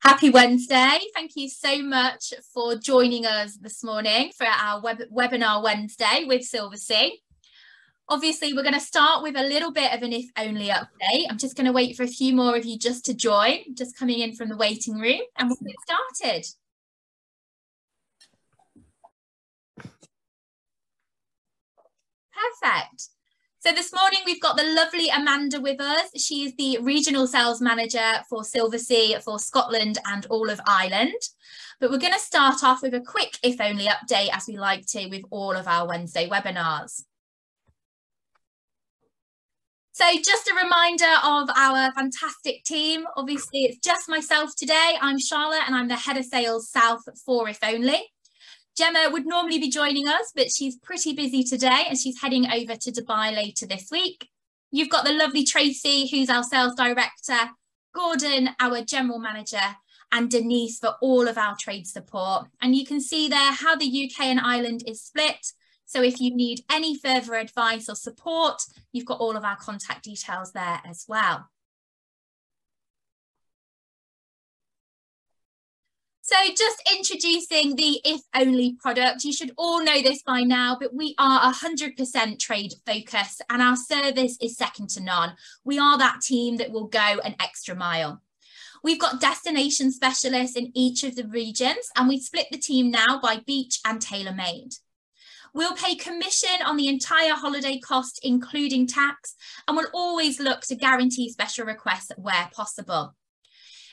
Happy Wednesday. Thank you so much for joining us this morning for our webinar Wednesday with Silversea. Obviously, we're going to start with a little bit of an if only update. I'm just going to wait for a few more of you just to join, just coming in from the waiting room, and we'll get started. Perfect. So this morning we've got the lovely Amanda with us. She is the Regional Sales Manager for Silversea for Scotland and all of Ireland. But we're going to start off with a quick if only update, as we like to with all of our Wednesday webinars. So just a reminder of our fantastic team. Obviously it's just myself today. I'm Charlotte and I'm the Head of Sales South for If Only. Gemma would normally be joining us, but she's pretty busy today and she's heading over to Dubai later this week. You've got the lovely Tracy, who's our sales director, Gordon, our general manager, and Denise for all of our trade support. And you can see there how the UK and Ireland is split. So if you need any further advice or support, you've got all of our contact details there as well. So just introducing the If Only product. You should all know this by now, but we are 100% trade focused and our service is second to none. We are that team that will go an extra mile. We've got destination specialists in each of the regions and we split the team now by beach and tailor-made. We'll pay commission on the entire holiday cost, including tax, and we'll always look to guarantee special requests where possible.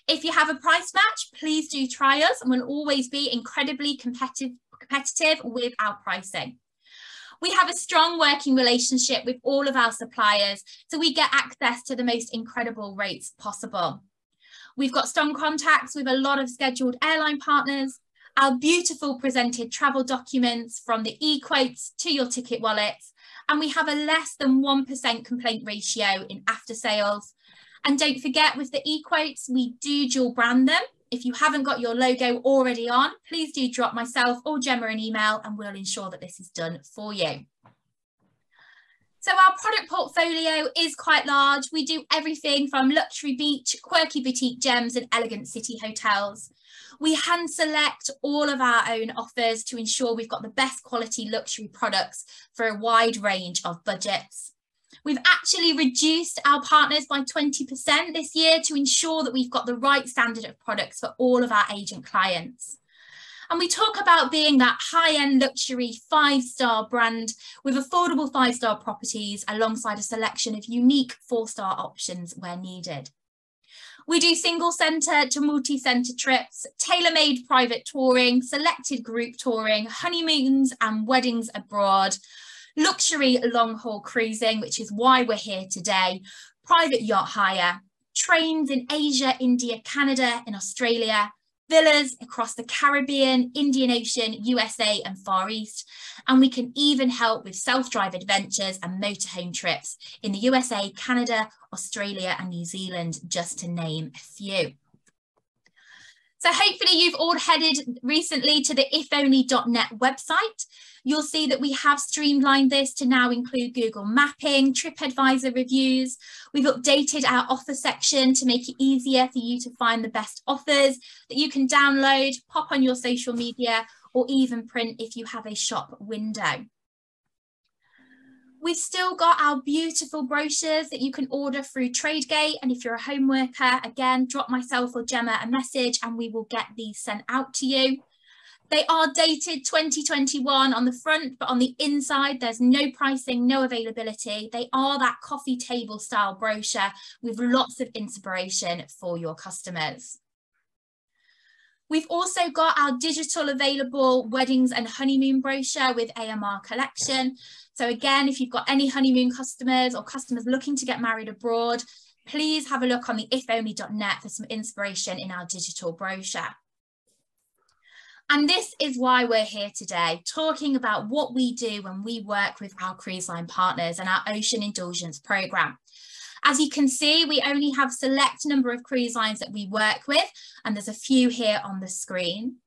If you have a price match, please do try us and we'll always be incredibly competitive with our pricing. We have a strong working relationship with all of our suppliers, so we get access to the most incredible rates possible. We've got strong contacts with a lot of scheduled airline partners, our beautiful presented travel documents from the e-quotes to your ticket wallets, and we have a less than 1% complaint ratio in after sales. And don't forget, with the e-quotes, we do dual brand them. If you haven't got your logo already on, please do drop myself or Gemma an email and we'll ensure that this is done for you. So our product portfolio is quite large. We do everything from luxury beach, quirky boutique gems and elegant city hotels. We hand select all of our own offers to ensure we've got the best quality luxury products for a wide range of budgets. We've actually reduced our partners by 20% this year to ensure that we've got the right standard of products for all of our agent clients. And we talk about being that high-end luxury 5-star brand with affordable 5-star properties alongside a selection of unique 4-star options where needed. We do single centre to multi-centre trips, tailor-made private touring, selected group touring, honeymoons and weddings abroad, luxury long-haul cruising, which is why we're here today, private yacht hire, trains in Asia, India, Canada and Australia, villas across the Caribbean, Indian Ocean, USA and Far East. And we can even help with self-drive adventures and motorhome trips in the USA, Canada, Australia and New Zealand, just to name a few. So hopefully you've all headed recently to the ifonly.net website. You'll see that we have streamlined this to now include Google Mapping, TripAdvisor reviews. We've updated our offer section to make it easier for you to find the best offers that you can download, pop on your social media, or even print if you have a shop window. We've still got our beautiful brochures that you can order through Tradegate. And if you're a home worker, again, drop myself or Gemma a message and we will get these sent out to you. They are dated 2021 on the front, but on the inside, there's no pricing, no availability. They are that coffee table style brochure with lots of inspiration for your customers. We've also got our digital available weddings and honeymoon brochure with AMR collection. So again, if you've got any honeymoon customers or customers looking to get married abroad, please have a look on the ifonly.net for some inspiration in our digital brochure. And this is why we're here today, talking about what we do when we work with our cruise line partners and our Ocean Indulgence programme. As you can see, we only have a select number of cruise lines that we work with, and there's a few here on the screen.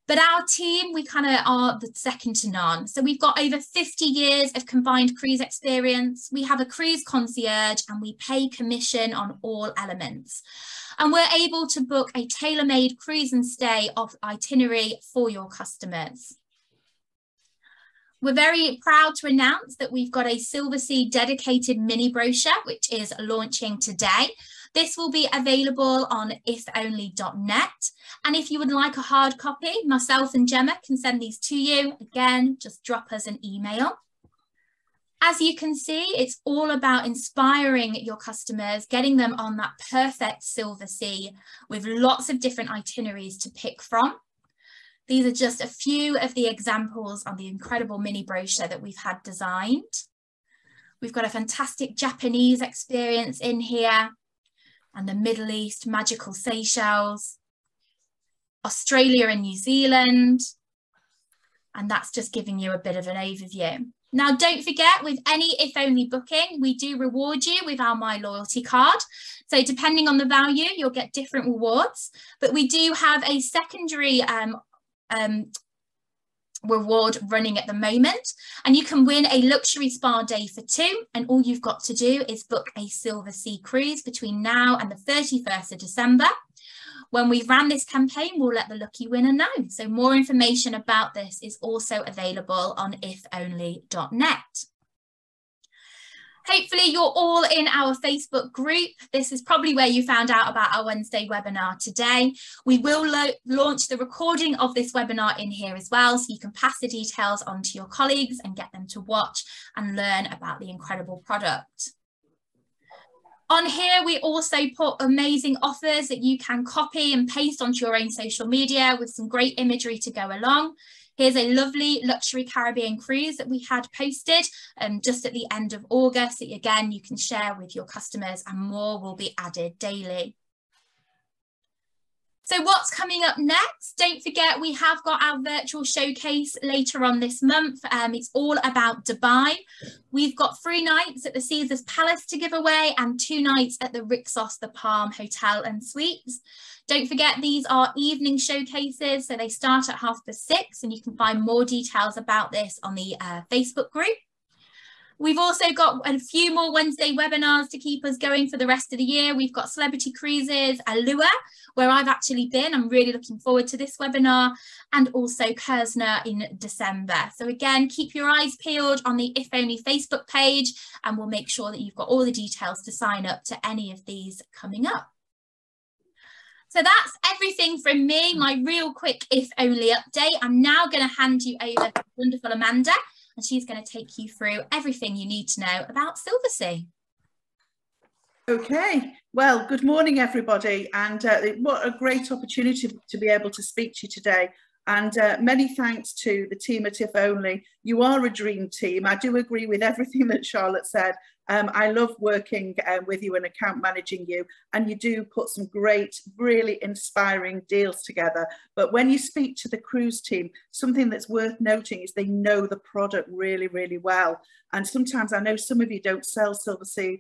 But our team, we kind of are the second to none. So we've got over 50 years of combined cruise experience. We have a cruise concierge and we pay commission on all elements. And we're able to book a tailor-made cruise and stay off itinerary for your customers. We're very proud to announce that we've got a Silversea dedicated mini brochure, which is launching today. This will be available on ifonly.net. And if you would like a hard copy, myself and Gemma can send these to you. Again, just drop us an email. As you can see, it's all about inspiring your customers, getting them on that perfect Silversea with lots of different itineraries to pick from. These are just a few of the examples on the incredible mini brochure that we've had designed. We've got a fantastic Japanese experience in here, and the Middle East, magical Seychelles, Australia and New Zealand. And that's just giving you a bit of an overview. Now, don't forget, with any If Only booking, we do reward you with our My Loyalty card. So depending on the value, you'll get different rewards. But we do have a secondary reward running at the moment, and you can win a luxury spa day for 2, and all you've got to do is book a Silversea cruise between now and the 31st of December. When we ran this campaign, we'll let the lucky winner know. So more information about this is also available on ifonly.net. Hopefully you're all in our Facebook group. This is probably where you found out about our Wednesday webinar today. We will launch the recording of this webinar in here as well, so you can pass the details on to your colleagues and get them to watch and learn about the incredible product. On here, we also put amazing offers that you can copy and paste onto your own social media with some great imagery to go along. Here's a lovely luxury Caribbean cruise that we had posted just at the end of August that, again, you can share with your customers, and more will be added daily. So what's coming up next? Don't forget, we have got our virtual showcase later on this month. It's all about Dubai. We've got 3 nights at the Caesars Palace to give away and 2 nights at the Rixos The Palm Hotel and Suites. Don't forget, these are evening showcases, so they start at 6:30, and you can find more details about this on the Facebook group. We've also got a few more Wednesday webinars to keep us going for the rest of the year. We've got Celebrity Cruises, Alua, where I've actually been. I'm really looking forward to this webinar, and also Kersner in December. So again, keep your eyes peeled on the If Only Facebook page, and we'll make sure that you've got all the details to sign up to any of these coming up. So that's everything from me, my real quick If Only update. I'm now going to hand you over to wonderful Amanda, and she's going to take you through everything you need to know about Silversea. Okay, well, good morning, everybody, and what a great opportunity to be able to speak to you today. And many thanks to the team at If Only. You are a dream team. I do agree with everything that Charlotte said. I love working with you and account managing you, and you do put some great, really inspiring deals together. But when you speak to the cruise team, something that's worth noting is they know the product really, really well. And sometimes I know some of you don't sell Silversea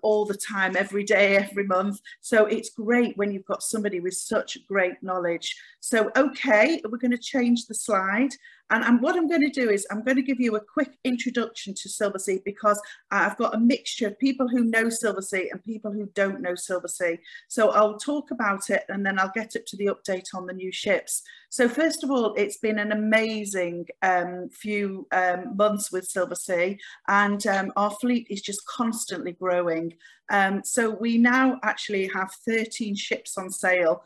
all the time, every day, every month. So it's great when you've got somebody with such great knowledge. So, okay, we're going to change the slide. And what I'm going to do is I'm going to give you a quick introduction to Silversea, because I've got a mixture of people who know Silversea and people who don't know Silversea. So I'll talk about it, and then I'll get up to the update on the new ships. So first of all, it's been an amazing few months with Silversea, and our fleet is just constantly growing. So we now actually have 13 ships on sale.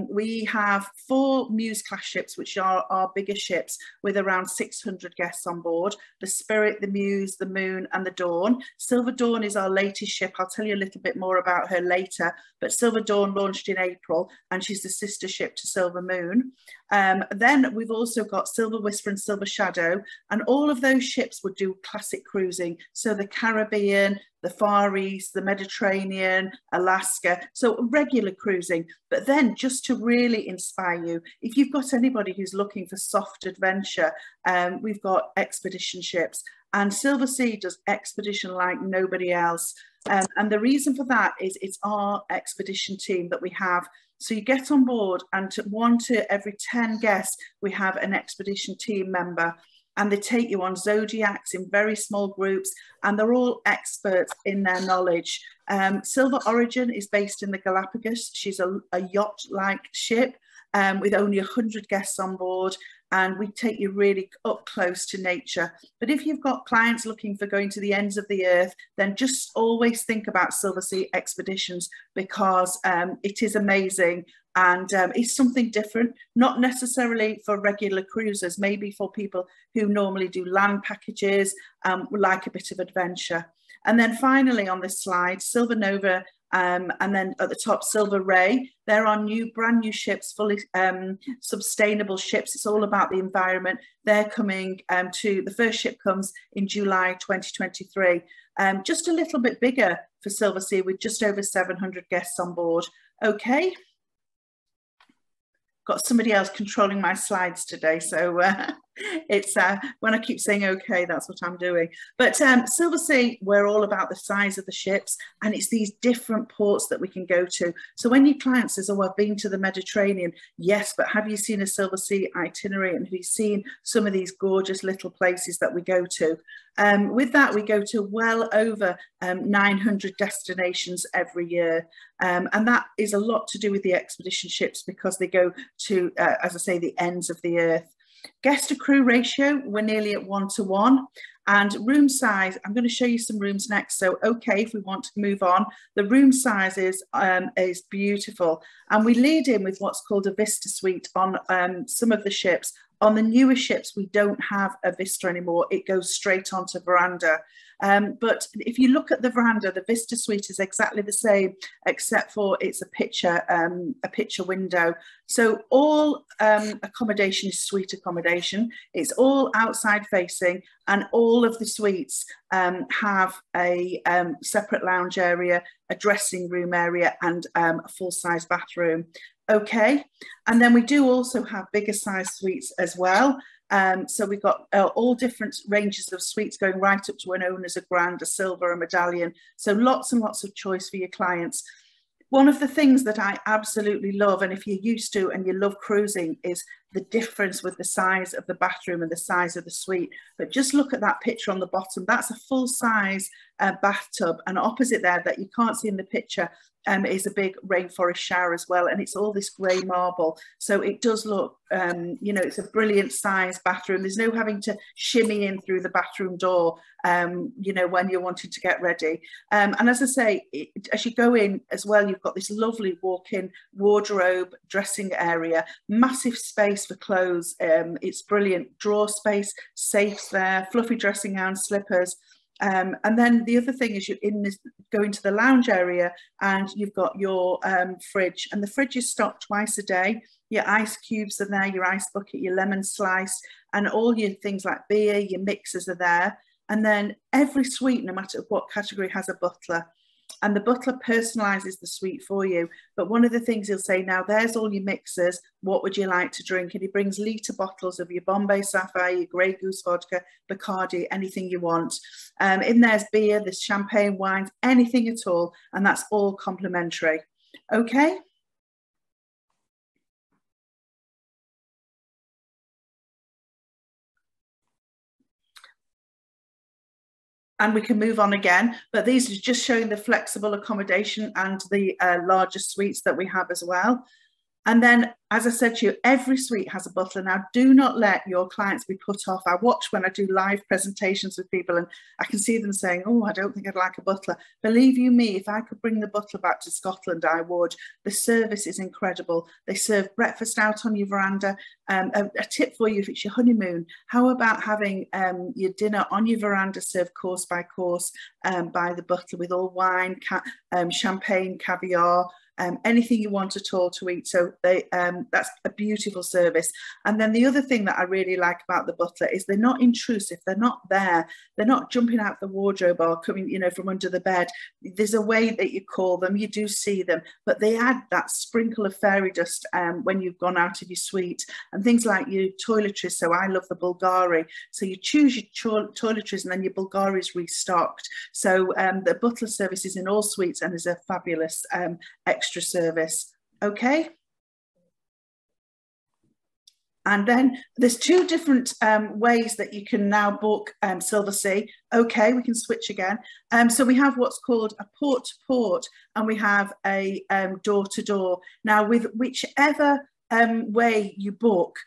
We have 4 Muse class ships, which are our biggest ships, with around 600 guests on board: the Spirit, the Muse, the Moon and the Dawn. Silver Dawn is our latest ship. I'll tell you a little bit more about her later, but Silver Dawn launched in April, and she's the sister ship to Silver Moon. Then we've also got Silver Whisper and Silver Shadow, and all of those ships would do classic cruising, so the Caribbean, the Far East, the Mediterranean, Alaska, so regular cruising. But then, just to really inspire you, if you've got anybody who's looking for soft adventure, we've got expedition ships, and Silversea does expedition like nobody else. And the reason for that is it's our expedition team that we have. So you get on board, and one to every 10 guests, we have an expedition team member, and they take you on zodiacs in very small groups, and they're all experts in their knowledge. Silver Origin is based in the Galapagos. She's a yacht-like ship with only 100 guests on board, and we take you really up close to nature. But if you've got clients looking for going to the ends of the earth, then just always think about Silversea Expeditions, because it is amazing, and it's something different, not necessarily for regular cruisers, maybe for people who normally do land packages, like a bit of adventure. And then finally on this slide, Silver Nova, and then at the top, Silver Ray. They're our brand new ships, fully sustainable ships. It's all about the environment. They're coming the first ship comes in July 2023. Just a little bit bigger for Silversea, with just over 700 guests on board. Okay. Got somebody else controlling my slides today, so it's when I keep saying okay, that's what I'm doing. But Silversea, we're all about the size of the ships, and it's these different ports that we can go to. So when your client says, oh, I've been to the Mediterranean, yes, but have you seen a Silversea itinerary, and have you seen some of these gorgeous little places that we go to? With that, we go to well over 900 destinations every year, and that is a lot to do with the expedition ships, because they go to, as I say, the ends of the earth. Guest to crew ratio, we're nearly at 1:1, and room size, I'm going to show you some rooms next. So okay, if we want to move on, the room size is beautiful, and we lead in with what's called a Vista suite on some of the ships. On the newer ships, we don't have a Vista anymore. It goes straight onto veranda. But if you look at the veranda, the Vista suite is exactly the same, except for it's a picture window. So all accommodation is suite accommodation. It's all outside facing, and all of the suites have a separate lounge area, a dressing room area, and a full-size bathroom. Okay, and then we do also have bigger size suites as well. So we've got all different ranges of suites going right up to one known as a grand, a silver, a medallion. So lots and lots of choice for your clients. One of the things that I absolutely love, and if you're used to and you love cruising, is the difference with the size of the bathroom and the size of the suite. But just look at that picture on the bottom. That's a full-size bathtub, and opposite there that you can't see in the picture is a big rainforest shower as well, and it's all this grey marble. So it does look, you know, it's a brilliant size bathroom. There's no having to shimmy in through the bathroom door, you know, when you're wanting to get ready. And as I say, as you go in as well, you've got this lovely walk-in wardrobe, dressing area, massive space for clothes. It's brilliant. Drawer space, safes there, fluffy dressing gown, slippers. And then the other thing is you go into the lounge area, and you've got your fridge, and the fridge is stocked twice a day. Your ice cubes are there, your ice bucket, your lemon slice, and all your things like beer, your mixers are there. And then every suite, no matter what category, has a butler. And the butler personalises the suite for you. But one of the things he'll say, now there's all your mixers, what would you like to drink? And he brings litre bottles of your Bombay Sapphire, your Grey Goose vodka, Bacardi, anything you want. In there's beer, there's champagne, wines, anything at all. And that's all complimentary. Okay. And we can move on again, but these are just showing the flexible accommodation and the larger suites that we have as well. And then, as I said to you, every suite has a butler. Now, do not let your clients be put off. I watch when I do live presentations with people, and I can see them saying, oh, I don't think I'd like a butler. Believe you me, if I could bring the butler back to Scotland, I would. The service is incredible. They serve breakfast out on your veranda. A tip for you if it's your honeymoon, how about having your dinner on your veranda served course by course by the butler, with all wine, champagne, caviar, anything you want at all to eat. So that's a beautiful service. And then the other thing that I really like about the butler is they're not intrusive. They're not there. They're not jumping out the wardrobe or coming, you know, from under the bed. There's a way that you call them. You do see them, but they add that sprinkle of fairy dust when you've gone out of your suite, and things like your toiletries. So I love the Bulgari. So you choose your toiletries, and then your Bulgari is restocked. So the butler service is in all suites and is a fabulous extra service. Okay. And then there's two different ways that you can now book Silversea. Okay, we can switch again. So we have what's called a port-to-port, and we have a door-to-door. Now, with whichever way you book,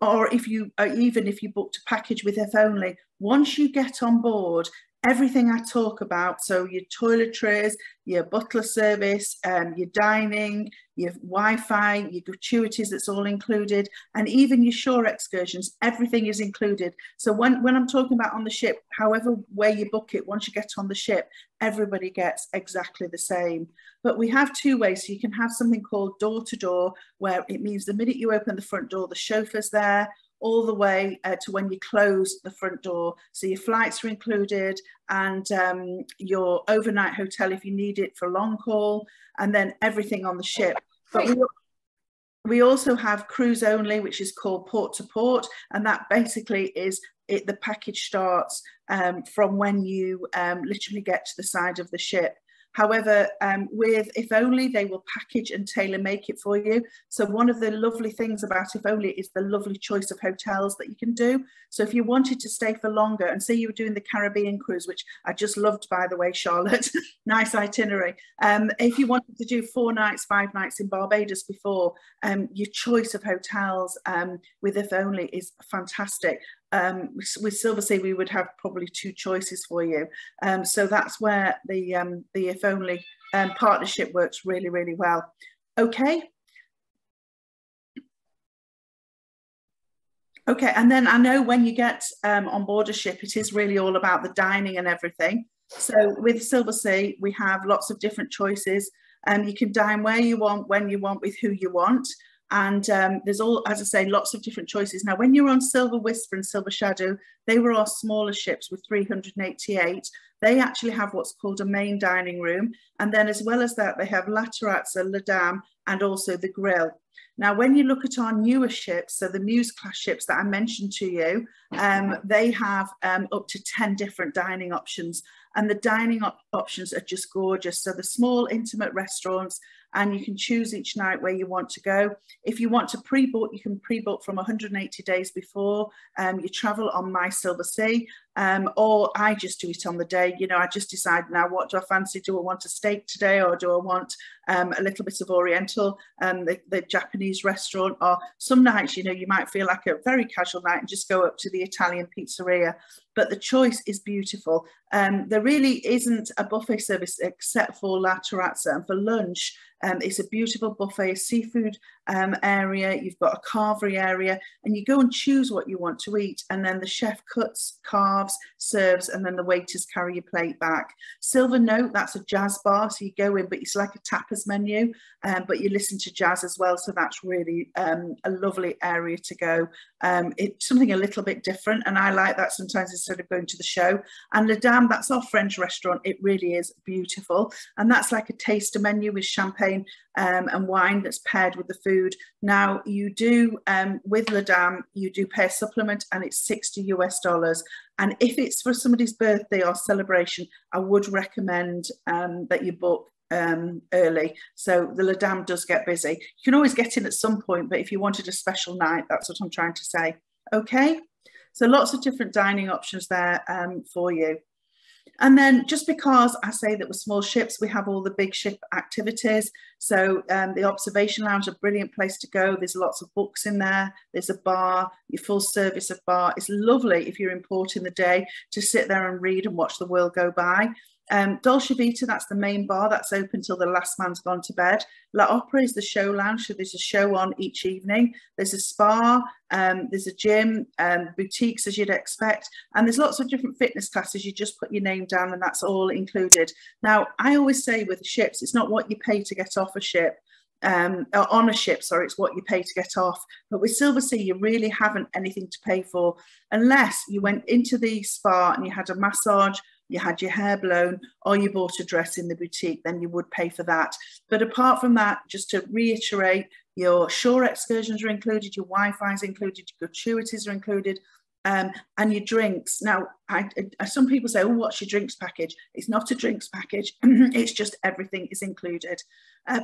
or if you even if you booked a package with If Only, once you get on board, everything I talk about, so your toiletries, your butler service, your dining, your Wi-Fi, your gratuities, that's all included, and even your shore excursions, everything is included. So when I'm talking about on the ship, however way you book it, once you get on the ship, everybody gets exactly the same. But we have two ways. So you can have something called door-to-door, where it means the minute you open the front door, the chauffeur's there, all the way to when you close the front door. So your flights are included, and your overnight hotel if you need it for long haul, and then everything on the ship. But we also have cruise only, which is called port to port, and that basically is the package starts from when you literally get to the side of the ship. However, with If Only, they will package and tailor make it for you. So one of the lovely things about If Only is the lovely choice of hotels that you can do. So if you wanted to stay for longer, and say you were doing the Caribbean cruise, which I just loved, by the way, Charlotte, nice itinerary. If you wanted to do 4 nights, 5 nights in Barbados before, your choice of hotels with If Only is fantastic. With Silversea, we would have probably 2 choices for you. So that's where the If Only partnership works really, really well. Okay. Okay, and then I know when you get on board a ship, it is really all about the dining and everything. So with Silversea, we have lots of different choices. You can dine where you want, when you want, with who you want. And there's all, as I say, lots of different choices. Now, when you're on Silver Whisper and Silver Shadow, they were our smaller ships with 388. They actually have what's called a main dining room. And then as well as that, they have La Terrazza, La Dame, and also the grill. Now, when you look at our newer ships, so the Muse class ships that I mentioned to you, they have up to 10 different dining options. And the dining options are just gorgeous. So the small intimate restaurants, and you can choose each night where you want to go. If you want to pre-book, you can pre-book from 180 days before you travel on My Silversea, or I just do it on the day. You know, I just decide now, what do I fancy? Do I want a steak today, or do I want a little bit of Oriental, the Japanese restaurant? Or some nights, you know, you might feel like a very casual night and just go up to the Italian pizzeria. But the choice is beautiful. There really isn't a buffet service except for La Terrazza, and for lunch, it's a beautiful buffet, seafood area. You've got a carvery area, and you go and choose what you want to eat, and then the chef cuts, carves, serves, and then the waiters carry your plate back. Silver Note, that's a jazz bar, so you go in, but it's like a tapas menu, but you listen to jazz as well, so that's really a lovely area to go. It's something a little bit different, and I like that sometimes instead of going to the show. And La Dame, that's our French restaurant. It really is beautiful, and that's like a taster menu with champagne and wine that's paired with the food. Now you do, with La Dame, you do pay a supplement, and it's $60 US. And if it's for somebody's birthday or celebration, I would recommend that you book early. So the La Dame does get busy. You can always get in at some point, but if you wanted a special night, that's what I'm trying to say. Okay, so lots of different dining options there for you. And then, just because I say that we're small ships, we have all the big ship activities. So the observation lounge, a brilliant place to go. There's lots of books in there. There's a bar, your full service of bar. It's lovely if you're in port in the day to sit there and read and watch the world go by. Dolce Vita, that's the main bar, that's open till the last man's gone to bed. La Opera is the show lounge, so there's a show on each evening. There's a spa, there's a gym, boutiques as you'd expect, and there's lots of different fitness classes. You just put your name down and that's all included. Now, I always say with ships, it's not what you pay to get off a ship, on a ship, sorry, it's what you pay to get off. But with Silversea, you really haven't anything to pay for, unless you went into the spa and you had a massage, you had your hair blown, or you bought a dress in the boutique, then you would pay for that. But apart from that, just to reiterate, your shore excursions are included, your Wi-Fi is included, your gratuities are included, and your drinks. Now, some people say, oh, what's your drinks package? It's not a drinks package. It's just everything is included.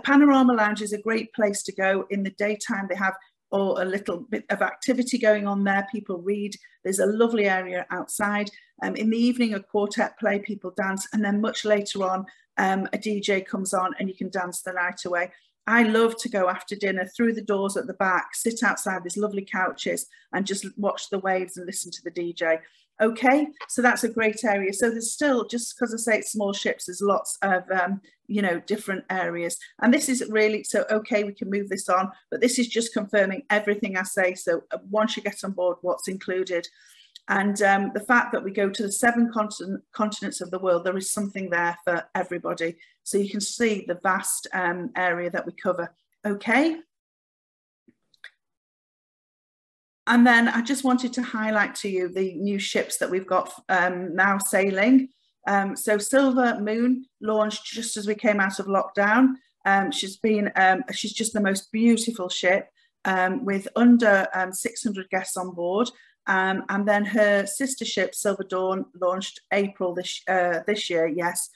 Panorama Lounge is a great place to go. In the daytime, they have a little bit of activity going on there. People read. There's a lovely area outside. In the evening, a quartet play, people dance. And then much later on, a DJ comes on and you can dance the night away. I love to go after dinner through the doors at the back, sit outside these lovely couches and just watch the waves and listen to the DJ. Okay, so that's a great area. So there's still, just because I say it's small ships, there's lots of, you know, different areas. And this is really, so okay, we can move this on, but this is just confirming everything I say. So once you get on board, what's included. And the fact that we go to the 7 continents of the world, there is something there for everybody. So you can see the vast area that we cover. Okay. And then I just wanted to highlight to you the new ships that we've got now sailing. So Silver Moon launched just as we came out of lockdown. She's just the most beautiful ship with under 600 guests on board. And then her sister ship, Silver Dawn, launched April this year, yes.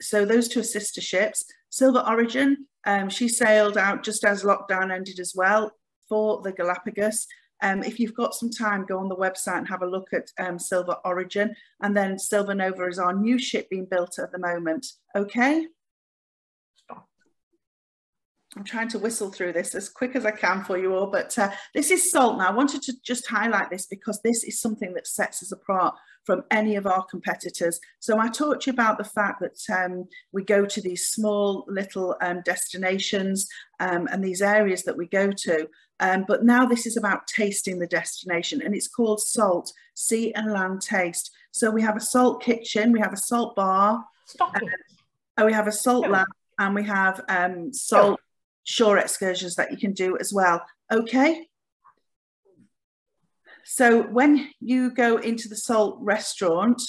So those 2 are sister ships. Silver Origin, she sailed out just as lockdown ended as well for the Galapagos. If you've got some time, go on the website and have a look at Silver Origin. And then Silver Nova is our new ship being built at the moment. Okay. I'm trying to whistle through this as quick as I can for you all, but this is Salt. Now, I wanted to just highlight this because this is something that sets us apart from any of our competitors. So I talked to you about the fact that we go to these small little destinations and these areas that we go to. But now this is about tasting the destination, and it's called Salt, Sea and Land Taste. So we have a salt kitchen, we have a salt bar, we have a salt lab, and we have salt shore excursions that you can do as well. Okay. So when you go into the Salt restaurant,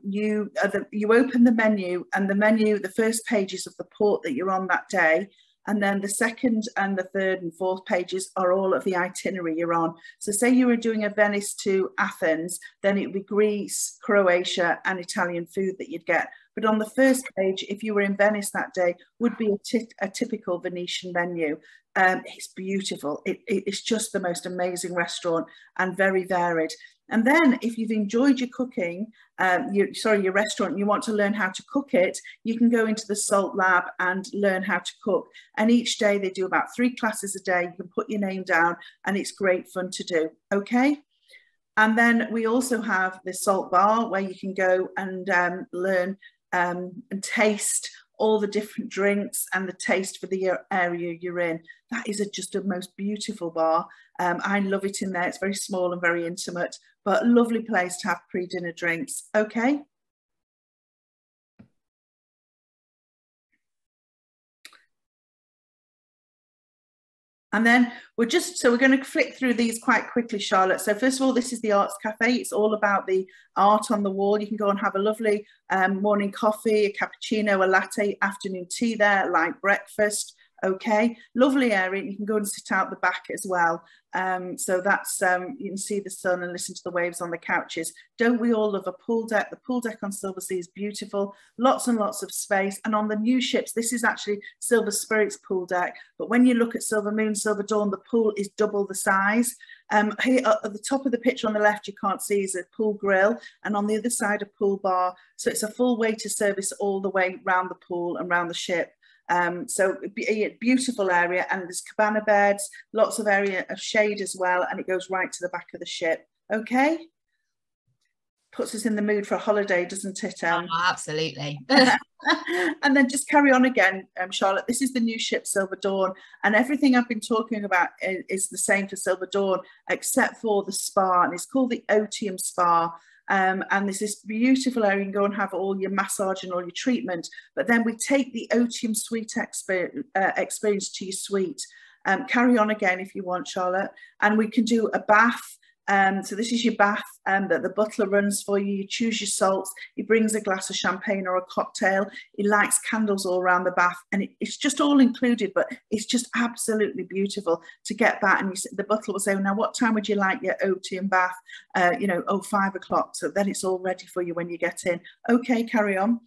you open the menu, and the first pages of the port that you're on that day. And then the second and the third and fourth pages are all of the itinerary you're on. So say you were doing a Venice to Athens, then it would be Greece, Croatia and Italian food that you'd get. But on the first page, if you were in Venice that day, would be a typical Venetian menu. It's beautiful. It's just the most amazing restaurant and very varied. And then if you've enjoyed your cooking, your restaurant, and you want to learn how to cook it, you can go into the Salt Lab and learn how to cook. And each day they do about 3 classes a day. You can put your name down and it's great fun to do. Okay. And then we also have the Salt Bar where you can go and learn and taste all the different drinks and the taste for the area you're in. That is just a most beautiful bar. I love it in there. It's very small and very intimate, but a lovely place to have pre-dinner drinks. Okay. And then we're going to flick through these quite quickly, Charlotte. So first of all, this is the Arts Cafe. It's all about the art on the wall. You can go and have a lovely morning coffee, a cappuccino, a latte, afternoon tea there, light breakfast. Okay, lovely area. You can go and sit out the back as well. So that's, you can see the sun and listen to the waves on the couches. Don't we all love a pool deck? The pool deck on Silversea is beautiful. Lots and lots of space. And on the new ships, this is actually Silver Spirit's pool deck. But when you look at Silver Moon, Silver Dawn, the pool is double the size. Here at the top of the picture on the left, you can't see, is a pool grill. And on the other side, a pool bar. So it's a full waiter service all the way around the pool and around the ship. So a beautiful area, and there's cabana beds, lots of area of shade as well, and it goes right to the back of the ship. Okay, puts us in the mood for a holiday, doesn't it? Oh, absolutely. And then just carry on again, Charlotte. This is the new ship Silver Dawn, and everything I've been talking about is the same for Silver Dawn except for the spa, and it's called the Otium Spa. And there's this beautiful area. You can go and have all your massage and all your treatment, but then we take the Otium suite experience to your suite. Carry on again if you want, Charlotte. And we can do a bath, So this is your bath that the butler runs for you. You choose your salts. He brings a glass of champagne or a cocktail. He lights candles all around the bath, and it's just all included, but it's just absolutely beautiful to get back. And the butler will say, now what time would you like your OT and bath? You know, oh, 5 o'clock. So then it's all ready for you when you get in. Okay, carry on.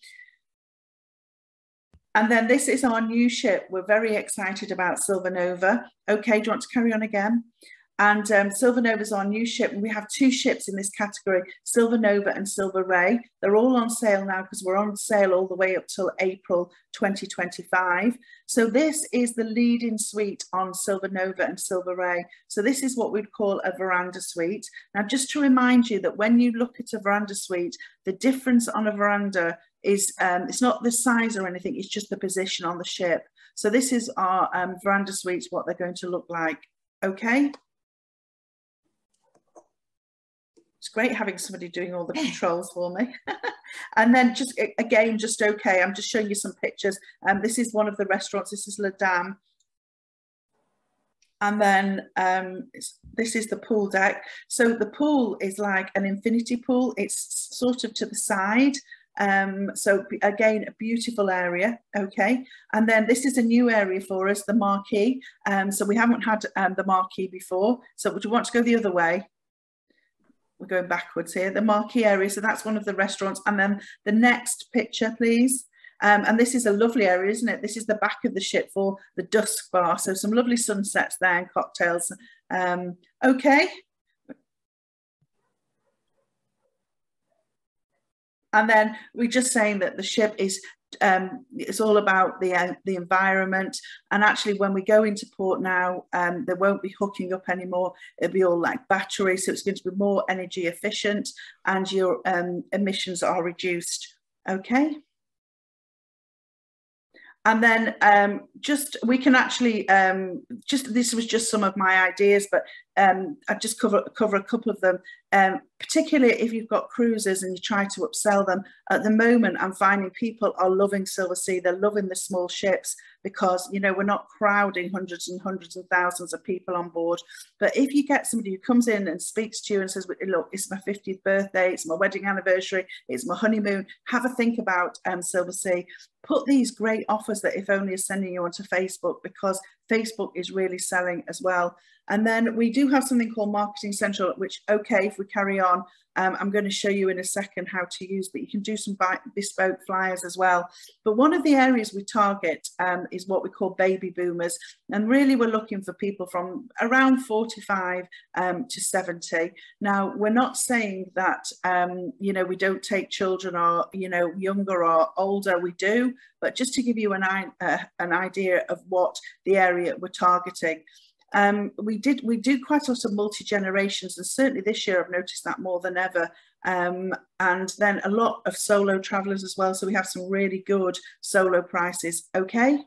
And then this is our new ship. We're very excited about Silver Nova. Okay, do you want to carry on again? And Silver Nova is our new ship, and we have 2 ships in this category, Silver Nova and Silver Ray. They're all on sale now because we're on sale all the way up till April 2025. So this is the lead-in suite on Silver Nova and Silver Ray. So this is what we'd call a veranda suite. Now, just to remind you that when you look at a veranda suite, the difference on a veranda is, it's not the size or anything, it's just the position on the ship. So this is our veranda suites, what they're going to look like. Okay. It's great having somebody doing all the controls for me. And then just again, just okay, I'm just showing you some pictures. This is one of the restaurants. This is La Dame. And then this is the pool deck. So the pool is like an infinity pool. It's sort of to the side. So again, a beautiful area. Okay. And then this is a new area for us, the marquee. So we haven't had the marquee before. So would you want to go the other way? We're going backwards here, the marquee area. So that's one of the restaurants. And then the next picture, please. And this is a lovely area, isn't it? This is the back of the ship for the dusk bar. So some lovely sunsets there and cocktails. Okay. And then we're just saying that the ship is, it's all about the environment. And actually, when we go into port now, there won't be hooking up anymore. It'll be all like battery. So it's going to be more energy efficient, and your emissions are reduced. Okay. And then just, we can actually, this was just some of my ideas, but I just cover a couple of them, particularly if you've got cruisers and you try to upsell them. At the moment, I'm finding people are loving Silversea. They're loving the small ships because, you know, we're not crowding hundreds and hundreds and thousands of people on board. But if you get somebody who comes in and speaks to you and says, look, it's my 50th birthday, it's my wedding anniversary, it's my honeymoon, have a think about Silversea. Put these great offers that If Only is sending you onto Facebook, because Facebook is really selling as well. And then we do have something called Marketing Central, which, okay, if we carry on, I'm going to show you in a second how to use, but you can do some bespoke flyers as well. But one of the areas we target is what we call baby boomers. And really we're looking for people from around 45 to 70. Now, we're not saying that, you know, we don't take children or, you know, younger or older, we do, but just to give you an idea of what the area we're targeting. We do quite a lot of multi-generations, and certainly this year I've noticed that more than ever. And then a lot of solo travellers as well. So we have some really good solo prices. Okay.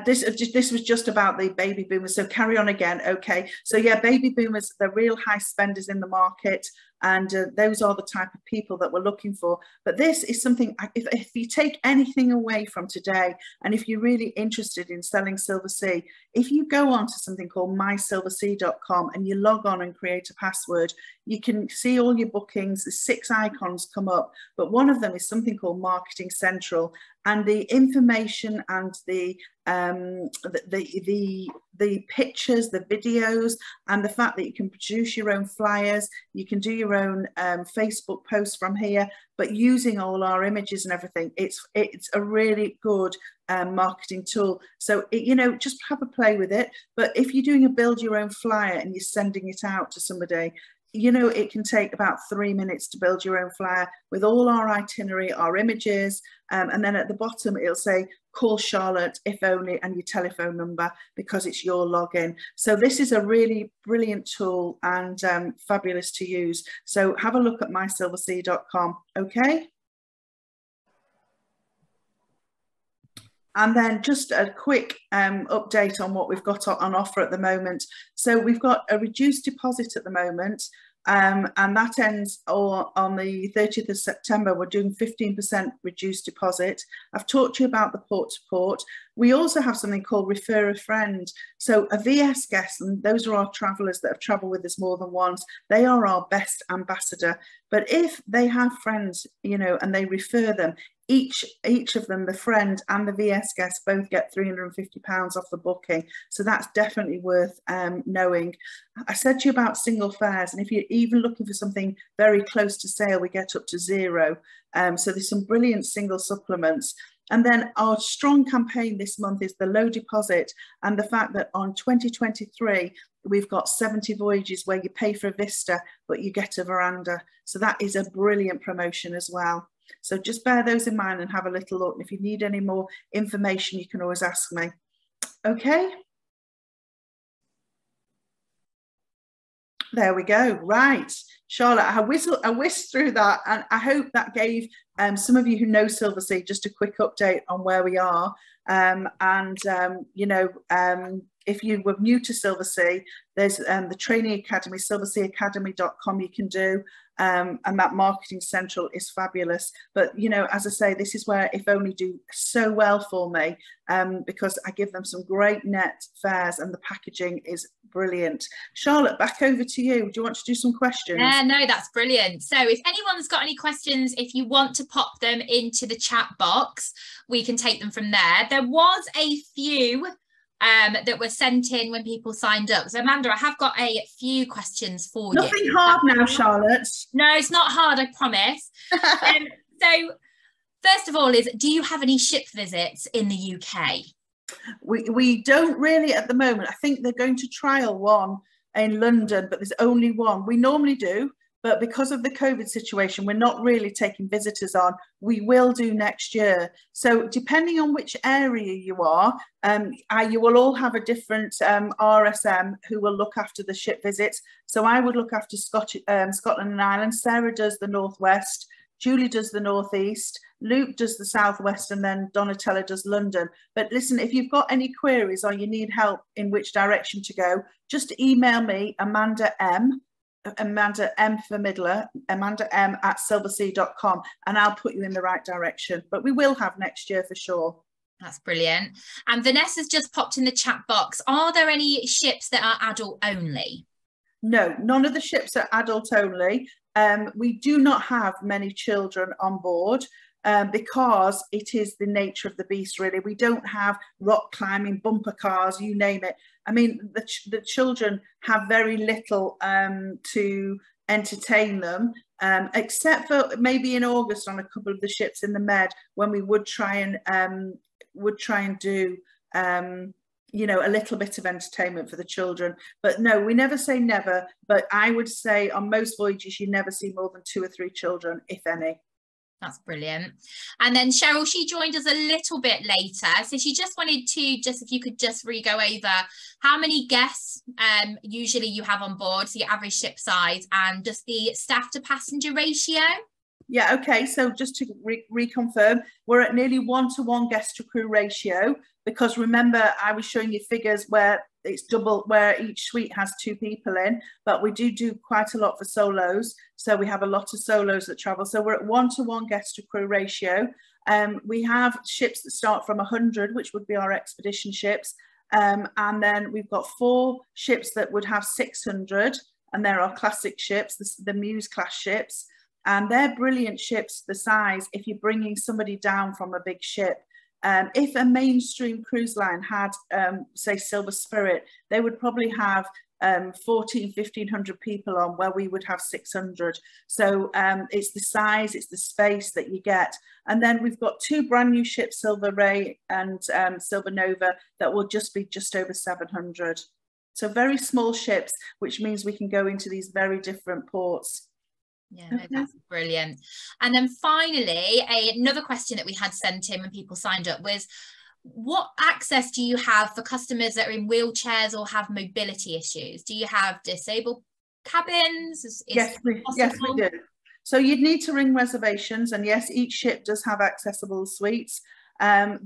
This was just about the baby boomers. So carry on again. Okay. So yeah, baby boomers, they're real high spenders in the market. And those are the type of people that we're looking for. But this is something, if you take anything away from today, and if you're really interested in selling Silversea, if you go on to something called mysilversea.com and you log on and create a password, you can see all your bookings. The 6 icons come up, but one of them is something called Marketing Central. And the information and the pictures, the videos, and the fact that you can produce your own flyers, you can do your own Facebook posts from here, but using all our images and everything, it's a really good marketing tool. So you know, just have a play with it. But if you're doing a build your own flyer and you're sending it out to somebody, you know, it can take about 3 minutes to build your own flyer with all our itinerary, our images, and then at the bottom it'll say call Charlotte if only, and your telephone number, because it's your login. So this is a really brilliant tool and fabulous to use. So have a look at mysilversea.com. Okay. And then just a quick update on what we've got on offer at the moment. So we've got a reduced deposit at the moment, and that ends on the 30th of September. We're doing 15% reduced deposit. I've talked to you about the port to port. We also have something called refer a friend. So a VS guest, and those are our travellers that have travelled with us more than once, they are our best ambassador. But if they have friends, you know, and they refer them, each of them, the friend and the VS guest, both get £350 off the booking. So that's definitely worth knowing. I said to you about single fares, and if you're even looking for something very close to sale, we get up to £0. So there's some brilliant single supplements. And then our strong campaign this month is the low deposit, and the fact that on 2023, we've got 70 voyages where you pay for a vista, but you get a veranda. So that is a brilliant promotion as well. So just bear those in mind and have a little look. And if you need any more information, you can always ask me. Okay. There we go. Right. Charlotte, I whisked through that, and I hope that gave some of you who know Silversea just a quick update on where we are. You know, if you were new to Silversea, there's the training academy, silverseaacademy.com you can do, and that marketing central is fabulous. But, you know, as I say, this is where If Only do so well for me, because I give them some great net fares and the packaging is brilliant. Charlotte, back over to you. Do you want to do some questions? Yeah, no, that's brilliant. So if anyone's got any questions, if you want to pop them into the chat box, we can take them from there. There was a few that were sent in when people signed up. So Amanda, I have got a few questions for you. Nothing hard now, Charlotte. No, it's not hard, I promise. So first of all do you have any ship visits in the UK? We don't really at the moment. I think they're going to trial one in London, but there's only one. We normally do, but because of the COVID situation, we're not really taking visitors on. We will do next year. So depending on which area you are, you will all have a different RSM who will look after the ship visits. So I would look after Scotland and Ireland. Sarah does the Northwest. Julie does the Northeast, Luke does the Southwest, and then Donatella does London. But listen, if you've got any queries or you need help in which direction to go, just email me, Amanda M for Midler, Amanda M at silversea.com, and I'll put you in the right direction. But we will have next year for sure. That's brilliant. And Vanessa's just popped in the chat box. Are there any ships that are adult only? No, none of the ships are adult only. We do not have many children on board because it is the nature of the beast, really. We don't have rock climbing, bumper cars, you name it. I mean, the children have very little to entertain them, except for maybe in August on a couple of the ships in the Med, when we would try and do you know, a little bit of entertainment for the children. But no, we never say never, but I would say on most voyages you never see more than 2 or 3 children, if any. That's brilliant. And then Cheryl, she joined us a little bit later, so she just wanted to if you could just go over how many guests usually you have on board, so your average ship size, and just the staff to passenger ratio. Yeah, okay, so just to reconfirm, we're at nearly 1-to-1 guest to crew ratio, because remember I was showing you figures where it's double, where each suite has 2 people in, but we do quite a lot for solos, so we have a lot of solos that travel. So we're at 1-to-1 guest to crew ratio. We have ships that start from 100, which would be our expedition ships, and then we've got 4 ships that would have 600, and they're our classic ships, the Muse class ships. And they're brilliant ships, the size, if you're bringing somebody down from a big ship. If a mainstream cruise line had, say, Silver Spirit, they would probably have 1,500 people on, where we would have 600. So it's the size, it's the space that you get. And then we've got 2 brand new ships, Silver Ray and Silver Nova, that will just be just over 700. So very small ships, which means we can go into these very different ports. Yeah, no, that's brilliant. And then finally, another question that we had sent in when people signed up was, what access do you have for customers that are in wheelchairs or have mobility issues? Do you have disabled cabins? Yes, we do. So you'd need to ring reservations, and yes, each ship does have accessible suites. As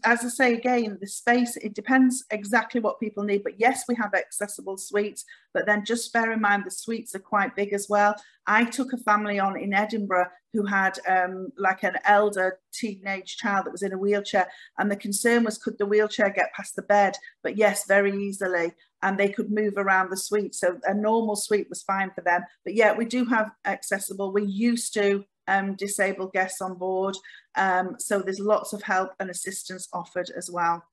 I say again, the space, it depends exactly what people need. But yes, we have accessible suites, but then just bear in mind the suites are quite big as well. I took a family on in Edinburgh who had like an elder teenage child that was in a wheelchair, and the concern was, could the wheelchair get past the bed? But yes, very easily, and they could move around the suite. So a normal suite was fine for them. But yeah, we do have accessible. We used to disabled guests on board, so there's lots of help and assistance offered as well.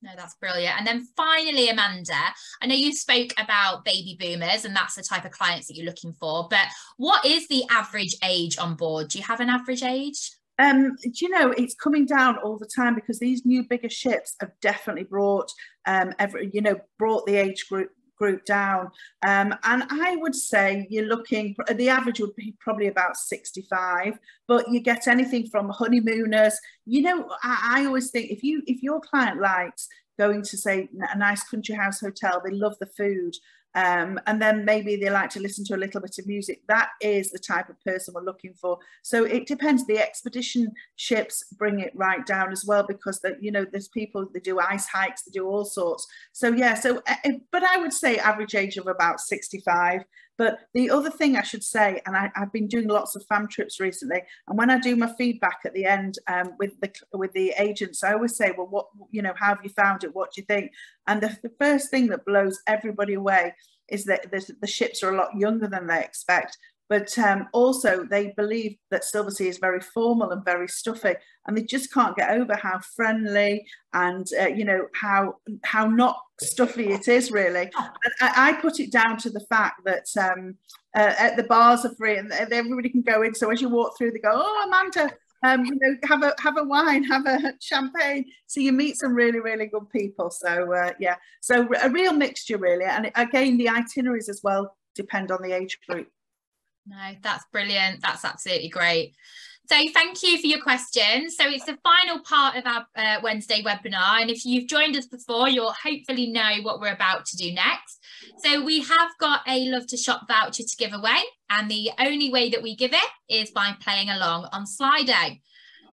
No, that's brilliant. And then finally, Amanda, I know you spoke about baby boomers and that's the type of clients that you're looking for, but what is the average age on board? Do you have an average age? Do you know, it's coming down all the time, because these new bigger ships have definitely brought brought the age group down, and I would say you're looking, the average would be probably about 65, but you get anything from honeymooners. You know, I always think if your client likes going to, say, a nice country house hotel, they love the food, and then maybe they like to listen to a little bit of music, that is the type of person we're looking for. So it depends. The expedition ships bring it right down as well, because there's people that do ice hikes, they do all sorts. So yeah, but I would say average age of about 65. But the other thing I should say, and I've been doing lots of fam trips recently, and when I do my feedback at the end with the agents, I always say, well, what, how have you found it? What do you think? And the first thing that blows everybody away is that the ships are a lot younger than they expect. But also they believe that Silversea is very formal and very stuffy, and they just can't get over how friendly and how not stuffy it is, really. I put it down to the fact that the bars are free and everybody can go in. So as you walk through, they go, "Oh, Amanda, have a wine, have a champagne." So you meet some really, really good people. So yeah, so a real mixture, really. And again, the itineraries as well depend on the age group. No, that's brilliant. That's absolutely great. So thank you for your questions. So it's the final part of our Wednesday webinar. And if you've joined us before, you'll hopefully know what we're about to do next. So we have got a Love to Shop voucher to give away. And the only way that we give it is by playing along on Slido.